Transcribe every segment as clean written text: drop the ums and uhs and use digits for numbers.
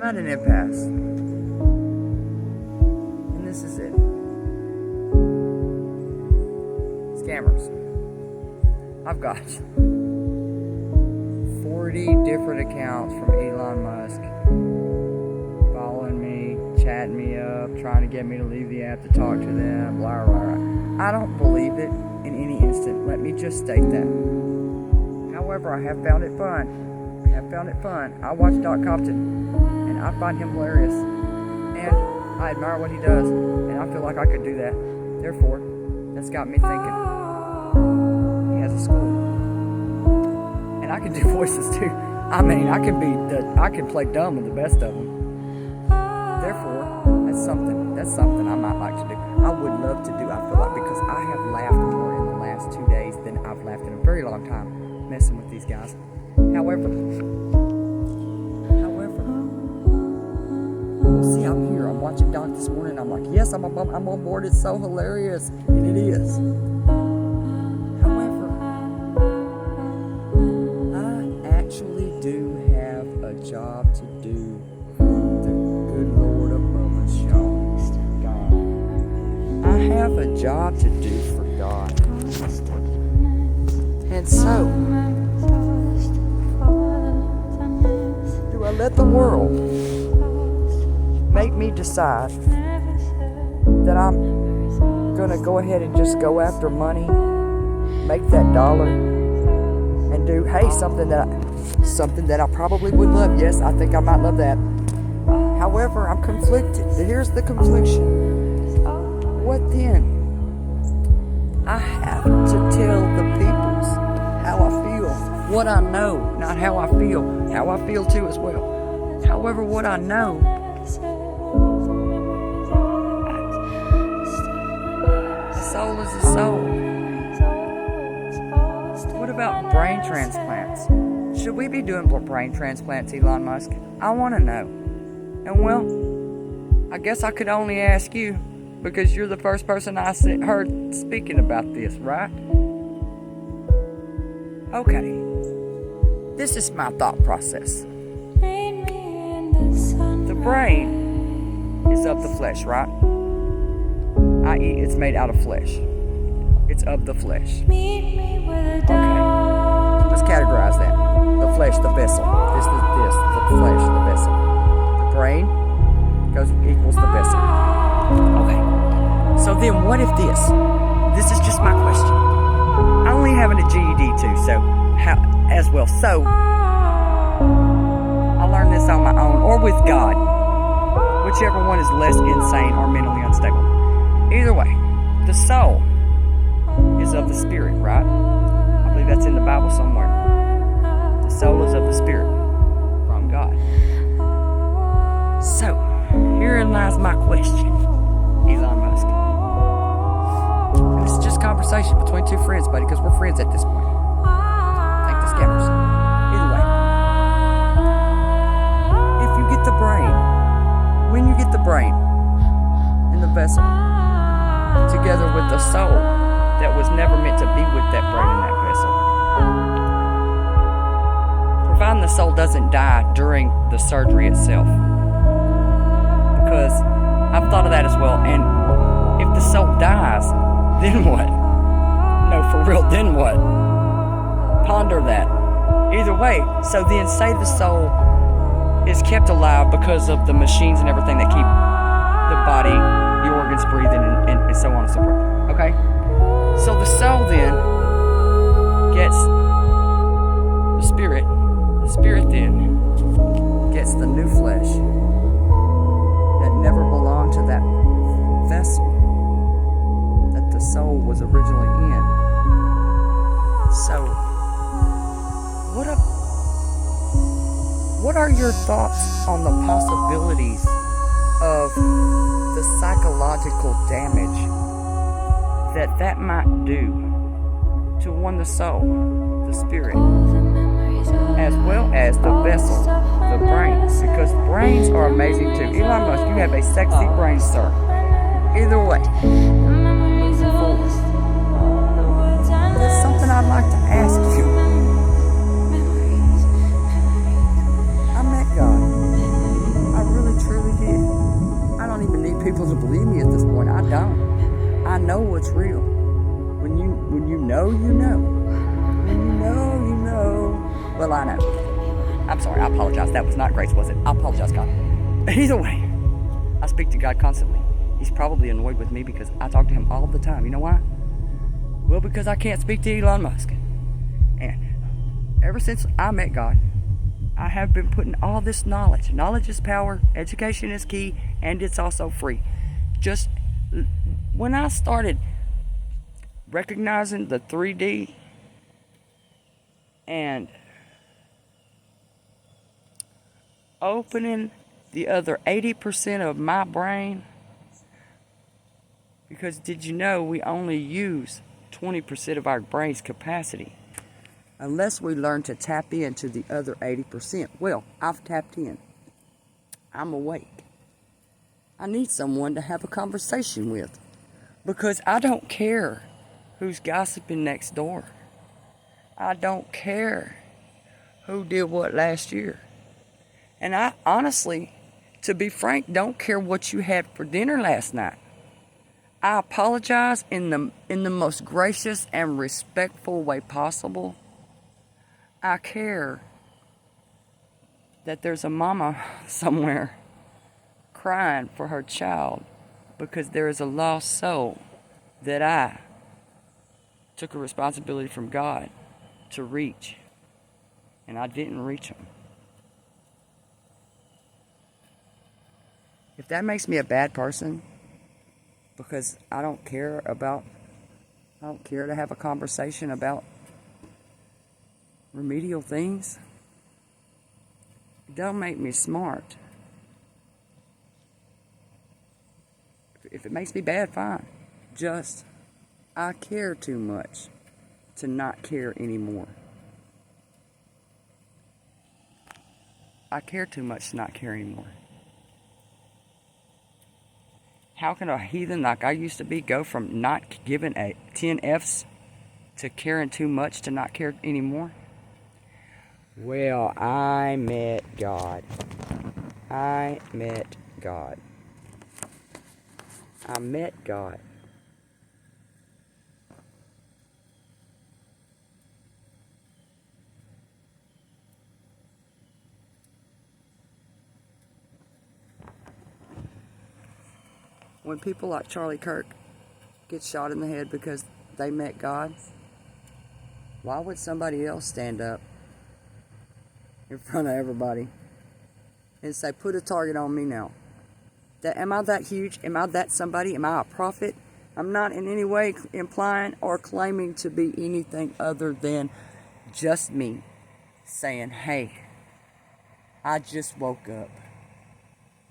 I'm at an impasse. And this is it. Scammers. I've got 40 different accounts from Elon Musk following me, chatting me up, trying to get me to leave the app to talk to them, blah, blah, blah. I don't believe it in any instant. Let me just state that. However, I have found it fun. I watch Doc Compton, and I find him hilarious. And I admire what he does, and I feel like I could do that. Therefore, that's got me thinking. He has a school. And I can do voices too. I mean, I can play dumb with the best of them. Therefore, that's something I might like to do. I would love to do, I feel like, because I have laughed more in the last 2 days than I've laughed in a very long time messing with these guys. However, we'll see, I'm here. I'm watching Doc this morning. I'm like, yes, I'm on board. It's so hilarious. And it is. However, I actually do have a job to do for the good Lord above us, y'all. God. I have a job to do for God. And so, do I let the world make me decide that I'm gonna go ahead and just go after money, make that dollar, and do something that I probably would love? Yes, I think I might love that. However, I'm conflicted. Here's the confliction. What then? I have to tell the peoples how I feel, what I know, not how I feel. How I feel too as well. However, what I know, a soul is a soul. What about brain transplants? Should we be doing brain transplants, Elon Musk? I want to know. And well, I guess I could only ask you, because you're the first person I heard speaking about this, right? Okay. This is my thought process. The brain is of the flesh, right? I.e., it's made out of flesh. It's of the flesh. Okay. Let's categorize that. The flesh, the vessel. The flesh, the vessel. The brain equals the vessel. Okay. So then what if this is just my question. I only having a GED too, so as well. So I learned this on my own or with God, whichever one is less insane or mentally unstable. Either way, the soul is of the spirit, right? I believe that's in the Bible somewhere. The soul is of the spirit from God. So herein lies my question, Elon Musk. This is just conversation between two friends, buddy, because we're friends at this point. Thank the scammers. Either way, if you get the brain, when you get the brain in the vessel, together with the soul that was never meant to be with that brain in that vessel, providing the soul doesn't die during the surgery itself, because I've thought of that as well. And if the soul dies, then what? No, for real, then what? Ponder that. Either way, so then say the soul is kept alive because of the machines and everything that keep the body, the organs breathing, and so on and so forth. Okay? So the soul then gets the spirit. The spirit then gets the new flesh that never belonged to that vessel that the soul was originally in. So, what are your thoughts on the possibilities of the psychological damage that might do to the soul, the spirit, as well as the vessel, the brain? Because brains are amazing too. Elon Musk, you have a sexy brain, sir. Either way, moving forward, there's something I'd like to ask you. I met God. I well, I know. I'm sorry, I apologize. That was not grace, was it? I apologize, God. Either way, I speak to God constantly. He's probably annoyed with me because I talk to him all the time. You know why? Well, because I can't speak to Elon Musk. And ever since I met God, I have been putting all this knowledge. Knowledge is power, education is key, and it's also free. Just when I started recognizing the 3D and opening the other 80% of my brain, because did you know we only use 20% of our brain's capacity? Unless we learn to tap into the other 80%. Well, I've tapped in. I'm awake. I need someone to have a conversation with, because I don't care who's gossiping next door. I don't care who did what last year. And I honestly, to be frank, don't care what you had for dinner last night. I apologize in the most gracious and respectful way possible. I care that there's a mama somewhere crying for her child because there is a lost soul that I took a responsibility from God to reach, and I didn't reach them. If that makes me a bad person because I don't care to have a conversation about remedial things, it don't make me smart. If it makes me bad, fine. Just, I care too much to not care anymore. I care too much to not care anymore. How can a heathen like I used to be go from not giving 10 F's to caring too much to not care anymore? Well, I met God. I met God. I met God. When people like Charlie Kirk get shot in the head because they met God, why would somebody else stand up in front of everybody and say, put a target on me now? Am I that huge? Am I that somebody? Am I a prophet? I'm not in any way implying or claiming to be anything other than just me saying, hey, I just woke up.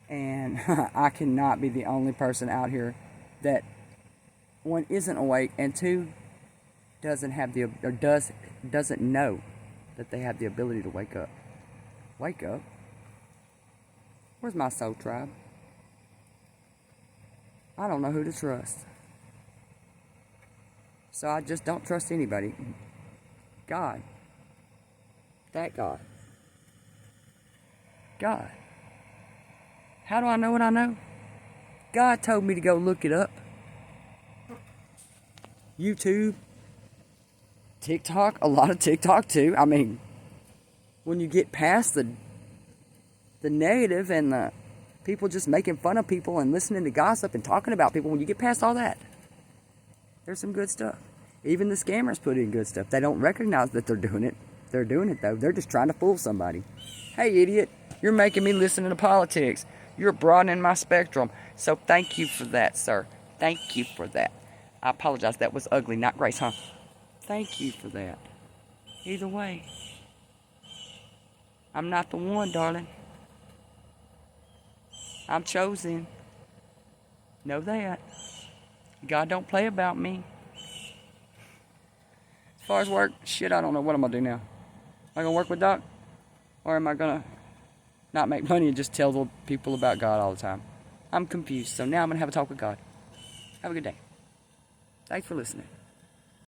And I cannot be the only person out here that, one, isn't awake, and two, doesn't know that they have the ability to wake up. Wake up? Where's my soul tribe? I don't know who to trust. So I just don't trust anybody. God. That God. God. How do I know what I know? God told me to go look it up. YouTube, TikTok, a lot of TikTok too. I mean, when you get past the negative and the people just making fun of people and listening to gossip and talking about people, when you get past all that, there's some good stuff. Even the scammers put in good stuff. They don't recognize that they're doing it. They're doing it though. They're just trying to fool somebody. Hey, idiot, you're making me listen to politics. You're broadening my spectrum. So thank you for that, sir. Thank you for that. I apologize. That was ugly, not grace, huh? Thank you for that. Either way, I'm not the one, darling. I'm chosen. Know that. God don't play about me. As far as work, shit, I don't know what I'm going to do now. Am I going to work with Doc? Or am I going to not make money and just tell the people about God all the time? I'm confused. So now I'm going to have a talk with God. Have a good day. Thanks for listening.